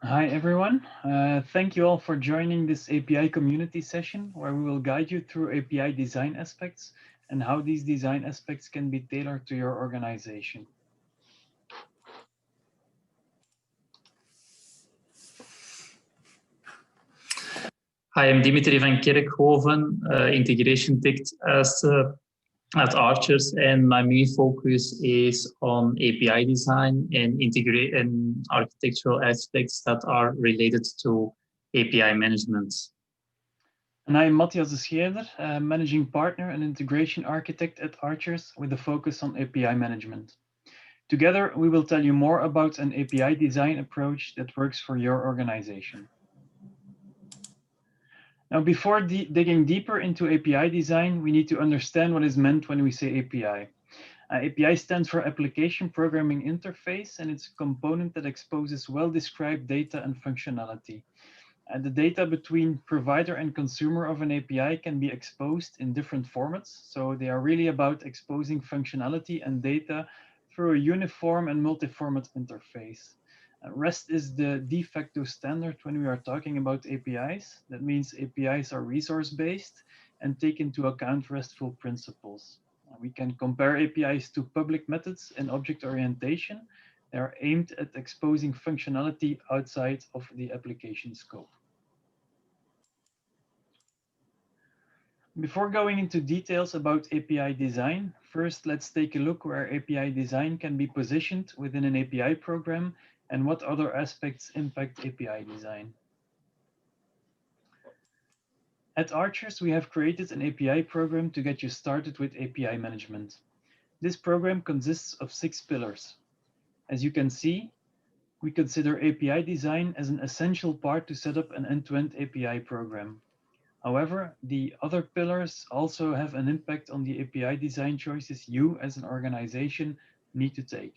Hi everyone, thank you all for joining this API community session where we will guide you through API design aspects and how these design aspects can be tailored to your organization. Hi, I'm Dimitri van Kerkhoven, integration tech at Archers, and my main focus is on API design and integrate and architectural aspects that are related to API management. And I'm Matthias de Scheerder, Managing Partner and Integration Architect at Archers with a focus on API management. Together, we will tell you more about an API design approach that works for your organization. Now, before digging deeper into API design, we need to understand what is meant when we say API. API stands for Application Programming Interface, and it's a component that exposes well-described data and functionality. The data between provider and consumer of an API can be exposed in different formats. So they are really about exposing functionality and data through a uniform and multi-format interface. REST is the de facto standard when we are talking about APIs. That means APIs are resource-based and take into account RESTful principles. We can compare APIs to public methods in object orientation. They are aimed at exposing functionality outside of the application scope. Before going into details about API design, first let's take a look where API design can be positioned within an API program and what other aspects impact API design. At Archers, we have created an API program to get you started with API management. This program consists of 6 pillars. As you can see, we consider API design as an essential part to set up an end-to-end API program. However, the other pillars also have an impact on the API design choices you as an organization need to take.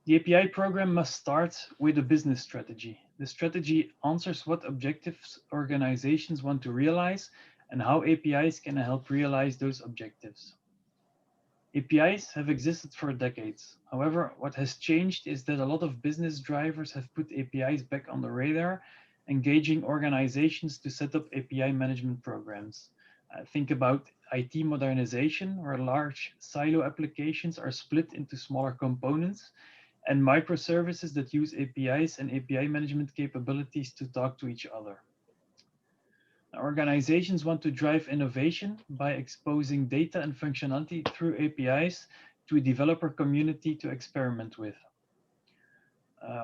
The API program must start with a business strategy. The strategy answers what objectives organizations want to realize and how APIs can help realize those objectives. APIs have existed for decades. However, what has changed is that a lot of business drivers have put APIs back on the radar, engaging organizations to set up API management programs. Think about IT modernization, where large silo applications are split into smaller components, and microservices that use APIs and API management capabilities to talk to each other. Organizations want to drive innovation by exposing data and functionality through APIs to a developer community to experiment with.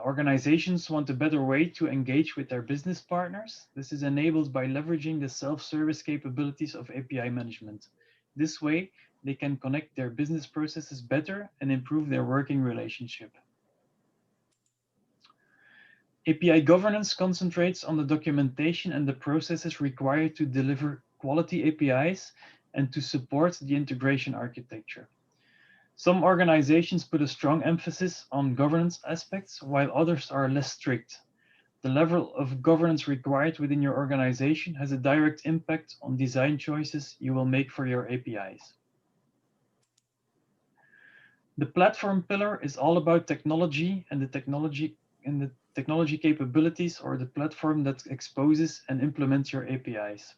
Organizations want a better way to engage with their business partners. This is enabled by leveraging the self-service capabilities of API management. This way, they can connect their business processes better and improve their working relationship. API governance concentrates on the documentation and the processes required to deliver quality APIs and to support the integration architecture. Some organizations put a strong emphasis on governance aspects, while others are less strict. The level of governance required within your organization has a direct impact on design choices you will make for your APIs. The platform pillar is all about technology and the technology capabilities or the platform that exposes and implements your APIs.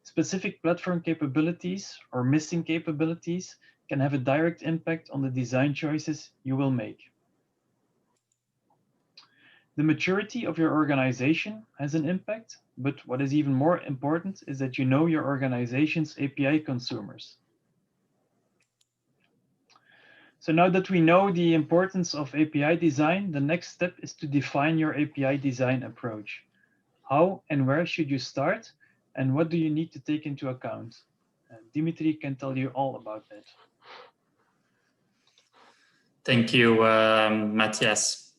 Specific platform capabilities or missing capabilities can have a direct impact on the design choices you will make. The maturity of your organization has an impact, but what is even more important is that you know your organization's API consumers. So now that we know the importance of API design, the next step is to define your API design approach. How and where should you start, and what do you need to take into account? Dimitri can tell you all about that. Thank you, Matthias.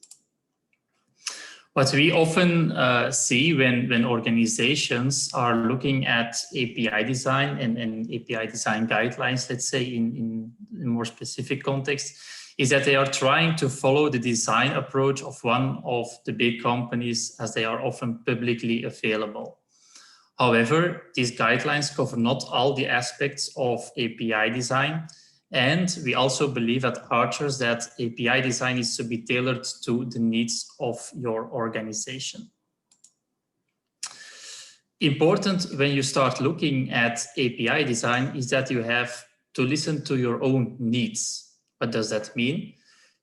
What we often see when organizations are looking at API design and API design guidelines, let's say in more specific context, is that they are trying to follow the design approach of one of the big companies as they are often publicly available. However, these guidelines cover not all the aspects of API design, And we also believe at Archers that API design needs to be tailored to the needs of your organization. Important when you start looking at API design is that you have to listen to your own needs. What does that mean?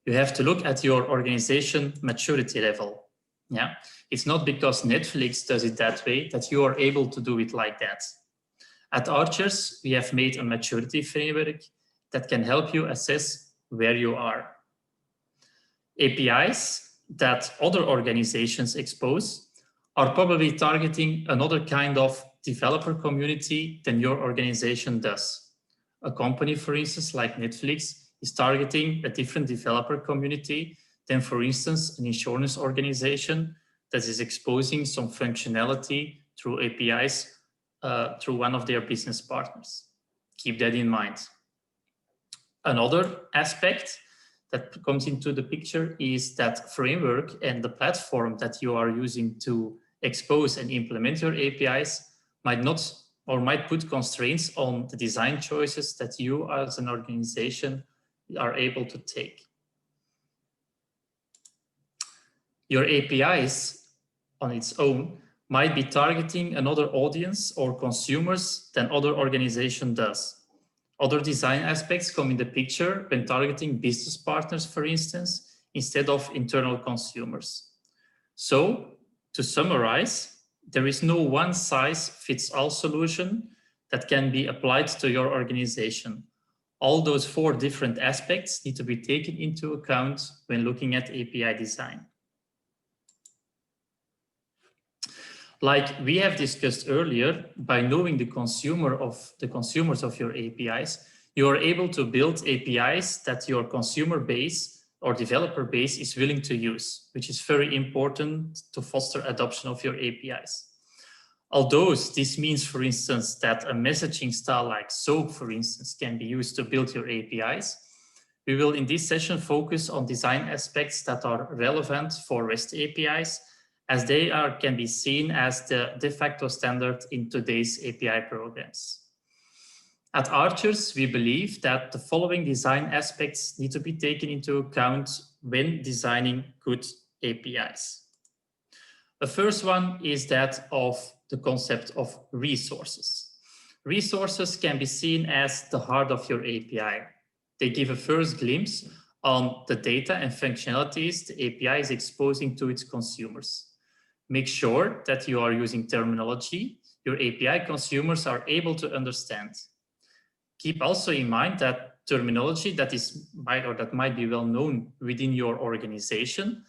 You have to look at your organization maturity level. Yeah, it's not because Netflix does it that way that you are able to do it like that. At Archers, we have made a maturity framework that can help you assess where you are. APIs that other organizations expose are probably targeting another kind of developer community than your organization does. A company, for instance, like Netflix, is targeting a different developer community than, for instance, an insurance organization that is exposing some functionality through APIs through one of their business partners. Keep that in mind. Another aspect that comes into the picture is that framework and the platform that you are using to expose and implement your APIs might not or might put constraints on the design choices that you as an organization are able to take. Your APIs on its own might be targeting another audience or consumers than other organization does. Other design aspects come in the picture when targeting business partners, for instance, instead of internal consumers. So, to summarize, there is no one-size-fits-all solution that can be applied to your organization. All those 4 different aspects need to be taken into account when looking at API design. Like we have discussed earlier, by knowing the consumers of your APIs, you are able to build APIs that your consumer base or developer base is willing to use, which is very important to foster adoption of your APIs. Although this means, for instance, that a messaging style like SOAP, for instance, can be used to build your APIs, we will in this session focus on design aspects that are relevant for REST APIs, as they can be seen as the de facto standard in today's API programs. At Archers, we believe that the following design aspects need to be taken into account when designing good APIs. The first one is that of the concept of resources. Resources can be seen as the heart of your API. They give a first glimpse on the data and functionalities the API is exposing to its consumers. Make sure that you are using terminology your API consumers are able to understand. Keep also in mind that terminology that might be well known within your organization,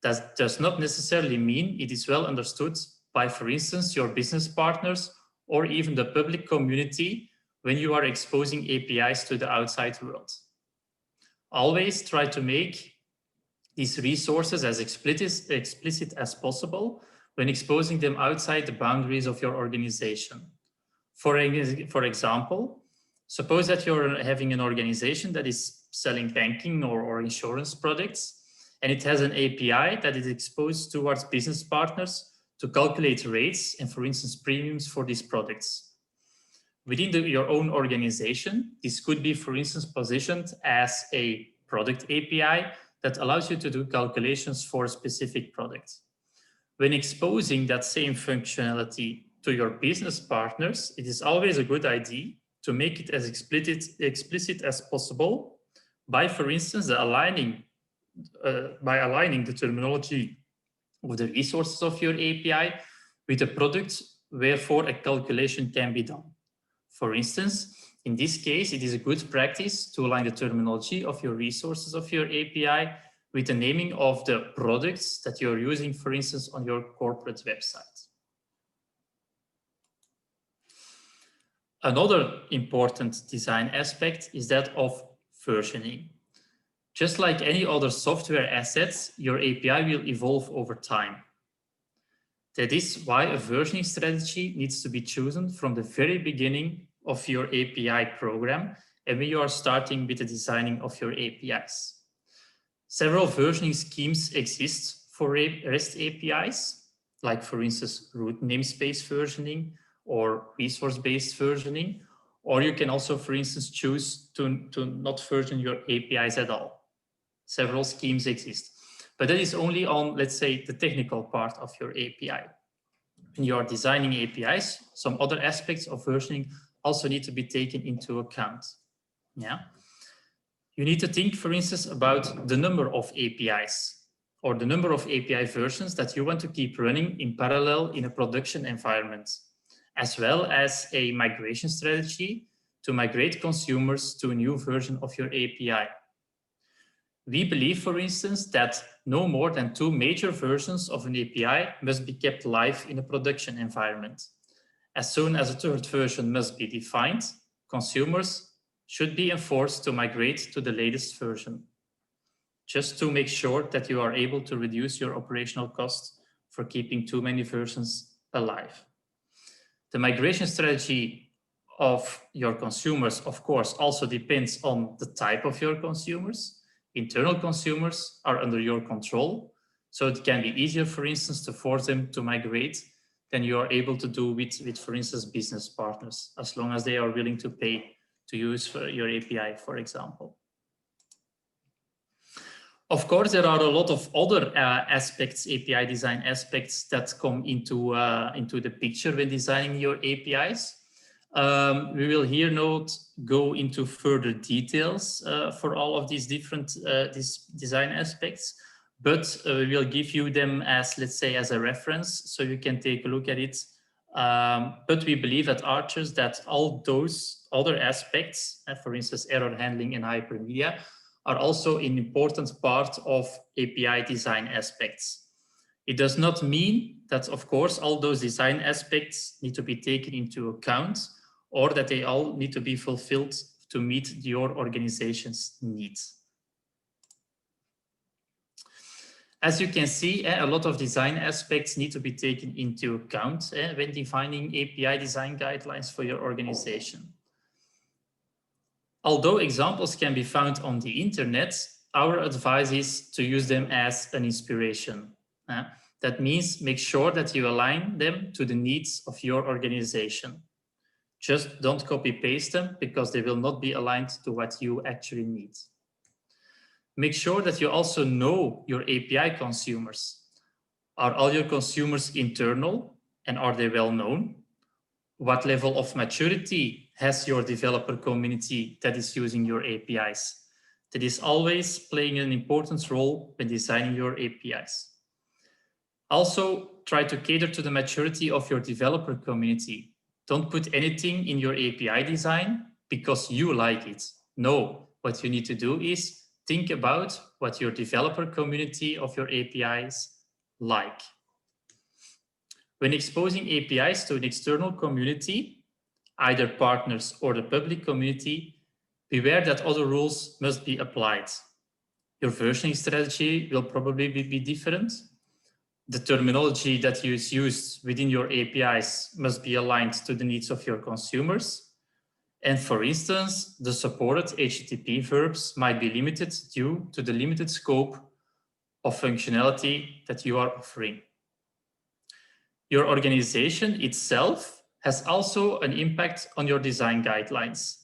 that does not necessarily mean it is well understood by, for instance, your business partners or even the public community when you are exposing APIs to the outside world. Always try to make these resources as explicit as possible when exposing them outside the boundaries of your organization. For example, suppose that you're having an organization that is selling banking or insurance products, and it has an API that is exposed towards business partners to calculate rates and, for instance, premiums for these products. Within your own organization, this could be, for instance, positioned as a product API that allows you to do calculations for a specific product. When exposing that same functionality to your business partners, it is always a good idea to make it as explicit as possible by, for instance, aligning the terminology of the resources of your API with the product wherefore a calculation can be done. For instance, in this case, it is a good practice to align the terminology of your resources of your API with the naming of the products that you're using, for instance, on your corporate website. Another important design aspect is that of versioning. Just like any other software assets, your API will evolve over time. That is why a versioning strategy needs to be chosen from the very beginning of your API program and when you are starting with the designing of your APIs. Several versioning schemes exist for REST APIs, like for instance, root namespace versioning or resource-based versioning, Or you can also, for instance, choose to not version your APIs at all. Several schemes exist. But that is only on, let's say, the technical part of your API. When you are designing APIs, some other aspects of versioning also need to be taken into account. Yeah. You need to think, for instance, about the number of APIs or the number of API versions that you want to keep running in parallel in a production environment, as well as a migration strategy to migrate consumers to a new version of your API. We believe, for instance, that no more than 2 major versions of an API must be kept live in a production environment. As soon as a 3rd version must be defined, consumers should be enforced to migrate to the latest version, just to make sure that you are able to reduce your operational costs for keeping too many versions alive. The migration strategy of your consumers, of course, also depends on the type of your consumers. Internal consumers are under your control, so it can be easier, for instance, to force them to migrate than you are able to do with, for instance, business partners, as long as they are willing to pay to use your API, for example. Of course, there are a lot of other aspects, API design aspects, that come into the picture when designing your APIs. We will here not go into further details for all of these different these design aspects, but we will give you them as, let's say, as a reference, so you can take a look at it. But we believe at Archers that all those other aspects, for instance, error handling and hypermedia, are also an important part of API design aspects. It does not mean that, of course, all those design aspects need to be taken into account or that they all need to be fulfilled to meet your organization's needs. As you can see, a lot of design aspects need to be taken into account when defining API design guidelines for your organization. Although examples can be found on the internet, our advice is to use them as an inspiration. That means make sure that you align them to the needs of your organization. Just don't copy-paste them, because they will not be aligned to what you actually need. Make sure that you also know your API consumers. Are all your consumers internal, and are they well known? What level of maturity has your developer community that is using your APIs? That is always playing an important role when designing your APIs. Also, try to cater to the maturity of your developer community. Don't put anything in your API design because you like it. No, what you need to do is think about what your developer community of your APIs like. When exposing APIs to an external community, either partners or the public community, beware that other rules must be applied. Your versioning strategy will probably be different. The terminology that is used within your APIs must be aligned to the needs of your consumers. And for instance, the supported HTTP verbs might be limited due to the limited scope of functionality that you are offering. Your organization itself has also an impact on your design guidelines.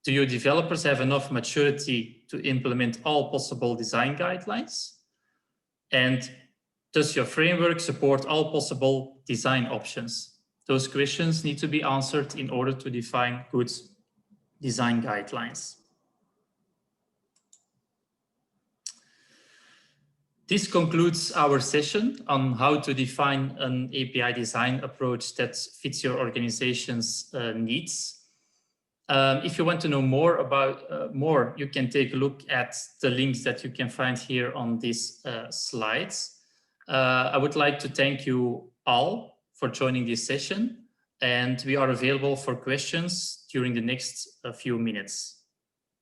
Do your developers have enough maturity to implement all possible design guidelines? And does your framework support all possible design options? Those questions need to be answered in order to define good design guidelines. This concludes our session on how to define an API design approach that fits your organization's needs. If you want to know more about you can take a look at the links that you can find here on these slides. I would like to thank you all for joining this session, and we are available for questions during the next few minutes.